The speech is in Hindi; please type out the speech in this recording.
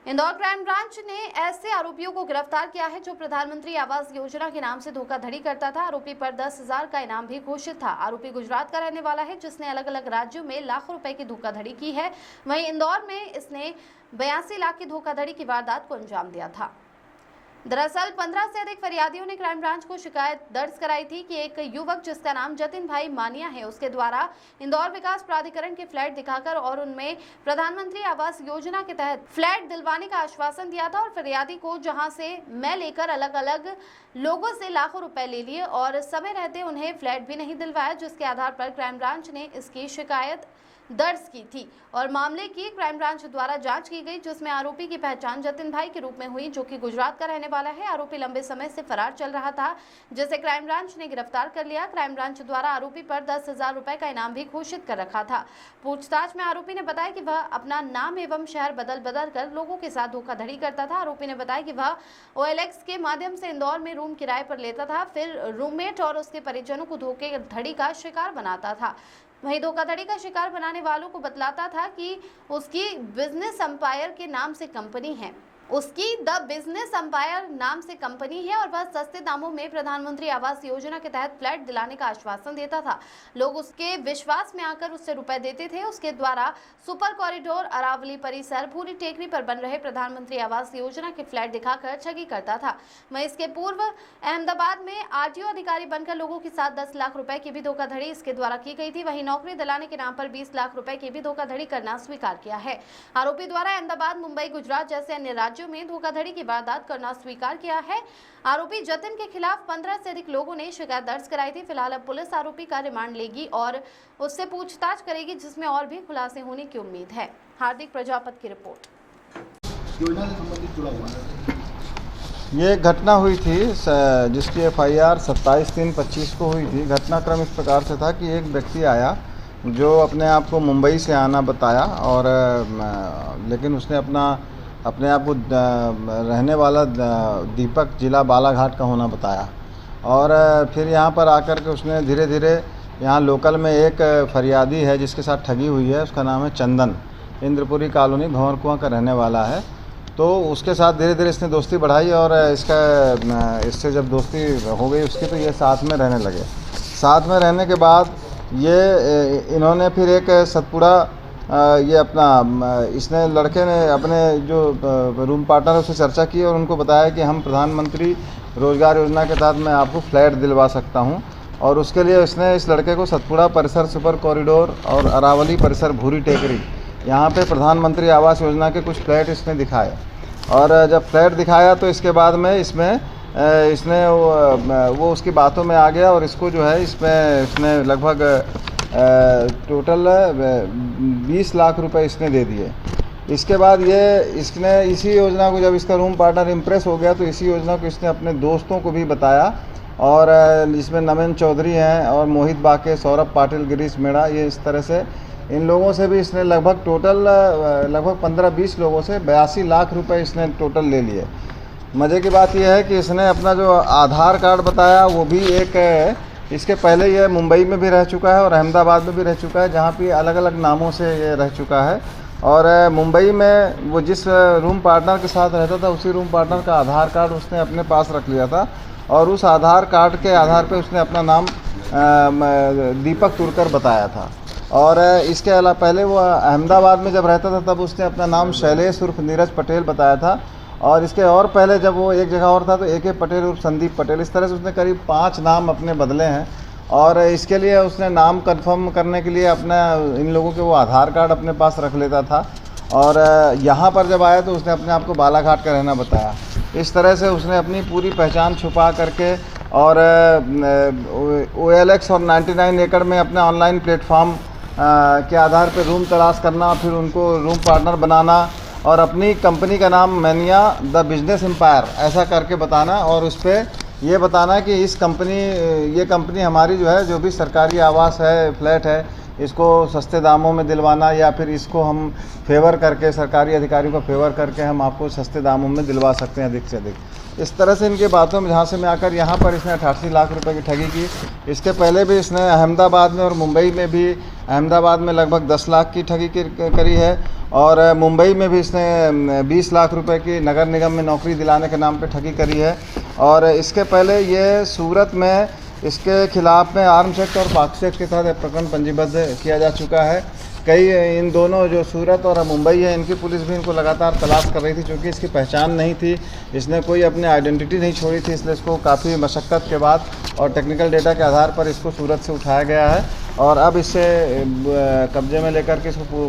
इंदौर क्राइम ब्रांच ने ऐसे आरोपियों को गिरफ्तार किया है जो प्रधानमंत्री आवास योजना के नाम से धोखाधड़ी करता था। आरोपी पर 10,000 का इनाम भी घोषित था। आरोपी गुजरात का रहने वाला है जिसने अलग अलग राज्यों में लाखों रुपए की धोखाधड़ी की है। वहीं इंदौर में इसने 82 लाख की धोखाधड़ी की वारदात को अंजाम दिया था। दरअसल 15 से अधिक फरियादियों ने क्राइम ब्रांच को शिकायत दर्ज कराई थी कि एक युवक जिसका नाम जतिन भाई मानिया है, उसके द्वारा इंदौर विकास प्राधिकरण के फ्लैट दिखाकर और उनमें प्रधानमंत्री आवास योजना के तहत फ्लैट दिलवाने का आश्वासन दिया था और फरियादी को जहां से मैं लेकर अलग अलग लोगों से लाखों रुपए ले लिए और समय रहते उन्हें फ्लैट भी नहीं दिलवाया, जिसके आधार पर क्राइम ब्रांच ने इसकी शिकायत दर्ज की थी और मामले की क्राइम ब्रांच द्वारा जांच की गई, जिसमें आरोपी की पहचान जतिन भाई के रूप में हुई जो कि गुजरात का रहने वाला है। आरोपी लंबे समय से फरार चल रहा था जिसे क्राइम ब्रांच ने गिरफ्तार कर लिया। क्राइम ब्रांच द्वारा आरोपी पर 10,000 रुपए का इनाम भी घोषित कर रखा था। पूछताछ में आरोपी ने बताया कि वह अपना नाम एवं शहर बदल बदल कर लोगों के साथ धोखाधड़ी करता था। आरोपी ने बताया कि वह OLX के माध्यम से इंदौर में रूम किराए पर लेता था, फिर रूममेट और उसके परिजनों को धोखाधड़ी का शिकार बनाता था। वहीं धोखाधड़ी का शिकार बनाने वालों को बतलाता था कि उसकी बिजनेस एम्पायर के नाम से कंपनी है, उसकी द बिजनेस एम्पायर नाम से कंपनी है और वह सस्ते दामों में प्रधानमंत्री आवास योजना के तहत फ्लैट दिलाने का आश्वासन देता था। लोग उसके विश्वास में आकर उससे रुपए देते थे। उसके द्वारा सुपर कॉरिडोर, अरावली परिसर, भूरी टेकरी पर बन रहे प्रधानमंत्री आवास योजना के फ्लैट दिखाकर ठगी करता था। वहीं इसके पूर्व अहमदाबाद में RTO अधिकारी बनकर लोगों के साथ 10 लाख रुपए की भी धोखाधड़ी इसके द्वारा की गई थी। वहीं नौकरी दिलाने के नाम पर 20 लाख रुपए की भी धोखाधड़ी करना स्वीकार किया है। आरोपी द्वारा अहमदाबाद, मुंबई, गुजरात जैसे अन्य राज्यों में धोखाधड़ी की वारदात करना स्वीकार किया है। आरोपी जतिन के खिलाफ 15 से अधिक लोगों ने शिकायत दर्ज कराई थी। फिलहाल अब पुलिस आरोपी का रिमांड लेगी और उससे पूछताछ करेगी, जिसमें और भी खुलासे होने की उम्मीद है। हार्दिक प्रजापति की रिपोर्ट। योजना से संबंधित जुड़ा हुआ है। ये घटना हुई थी जिसकी FIR 27/3/25 को हुई थी। घटनाक्रम इस प्रकार से था कि एक व्यक्ति आया जो अपने आप को मुंबई से आना बताया और लेकिन उसने अपने आप को रहने वाला दीपक, जिला बालाघाट का होना बताया और फिर यहाँ पर आकर के उसने धीरे धीरे यहाँ लोकल में एक फरियादी है जिसके साथ ठगी हुई है, उसका नाम है चंदन, इंद्रपुरी कॉलोनी, भंवरकुआं का रहने वाला है। तो उसके साथ धीरे धीरे इसने दोस्ती बढ़ाई और इससे जब दोस्ती हो गई उसकी तो ये साथ में रहने लगे। साथ में रहने के बाद ये इन्होंने फिर एक सतपुड़ा ये इसने लड़के ने अपने जो रूम पार्टनर है उससे चर्चा की और उनको बताया कि हम प्रधानमंत्री रोजगार योजना के तहत मैं आपको फ्लैट दिलवा सकता हूं और उसके लिए इसने इस लड़के को सतपुड़ा परिसर, सुपर कॉरिडोर और अरावली परिसर, भूरी टेकरी, यहाँ पे प्रधानमंत्री आवास योजना के कुछ फ्लैट इसने दिखाए और जब फ्लैट दिखाया तो इसके बाद में इसने वो उसकी बातों में आ गया और इसको जो है इसने लगभग टोटल 20 लाख रुपए इसने दे दिए। इसके बाद इसने इसी योजना को, जब इसका रूम पार्टनर इम्प्रेस हो गया तो इसी योजना को इसने अपने दोस्तों को भी बताया और इसमें नमन चौधरी हैं और मोहित बाके, सौरभ पाटिल, गिरीश मेड़ा, ये इस तरह से इन लोगों से भी इसने लगभग 15-20 लोगों से 82 लाख रुपए इसने टोटल ले लिए। मज़े की बात यह है कि इसने अपना जो आधार कार्ड बताया वो भी इसके पहले ये मुंबई में भी रह चुका है और अहमदाबाद में भी रह चुका है, जहाँ पे अलग अलग नामों से ये रह चुका है। और मुंबई में वो जिस रूम पार्टनर के साथ रहता था उसी रूम पार्टनर का आधार कार्ड उसने अपने पास रख लिया था और उस आधार कार्ड के आधार पे उसने अपना नाम दीपक तुरकर बताया था। और इसके अलावा पहले वो अहमदाबाद में जब रहता था तब उसने अपना नाम शैलेश उर्फ नीरज पटेल बताया था और इसके और पहले जब वो एक जगह और था तो AK पटेल उर्फ संदीप पटेल। इस तरह से उसने करीब 5 नाम अपने बदले हैं और इसके लिए उसने नाम कंफर्म करने के लिए अपना इन लोगों के वो आधार कार्ड अपने पास रख लेता था और यहाँ पर जब आया तो उसने अपने आप को बालाघाट का रहना बताया। इस तरह से उसने अपनी पूरी पहचान छुपा करके और OLX और 99 एकड़ में अपने ऑनलाइन प्लेटफॉर्म के आधार पर रूम तलाश करना, फिर उनको रूम पार्टनर बनाना और अपनी कंपनी का नाम मैनिया द बिजनेस एम्पायर ऐसा करके बताना और उस पर ये बताना कि ये कंपनी हमारी जो है, जो भी सरकारी आवास है, फ्लैट है, इसको सस्ते दामों में दिलवाना या फिर इसको हम फेवर करके, सरकारी अधिकारियों को फेवर करके हम आपको सस्ते दामों में दिलवा सकते हैं अधिक से अधिक। इस तरह से इनके बातों में झांसे में आकर यहाँ पर इसने 88 लाख रुपए की ठगी की। इसके पहले भी इसने अहमदाबाद में और मुंबई में भी, अहमदाबाद में लगभग 10 लाख की ठगी करी है और मुंबई में भी इसने 20 लाख रुपए की नगर निगम में नौकरी दिलाने के नाम पे ठगी करी है। और इसके पहले ये सूरत में इसके खिलाफ में आर्म्स एक्ट और पॉक्सो एक्ट के तहत प्रकरण पंजीबद्ध किया जा चुका है। कई इन दोनों जो सूरत और मुंबई है, इनकी पुलिस भी इनको लगातार तलाश कर रही थी, क्योंकि इसकी पहचान नहीं थी, इसने कोई अपनी आइडेंटिटी नहीं छोड़ी थी, इसलिए इसको काफ़ी मशक्क़त के बाद और टेक्निकल डेटा के आधार पर इसको सूरत से उठाया गया है और अब इससे कब्जे में लेकर के इसको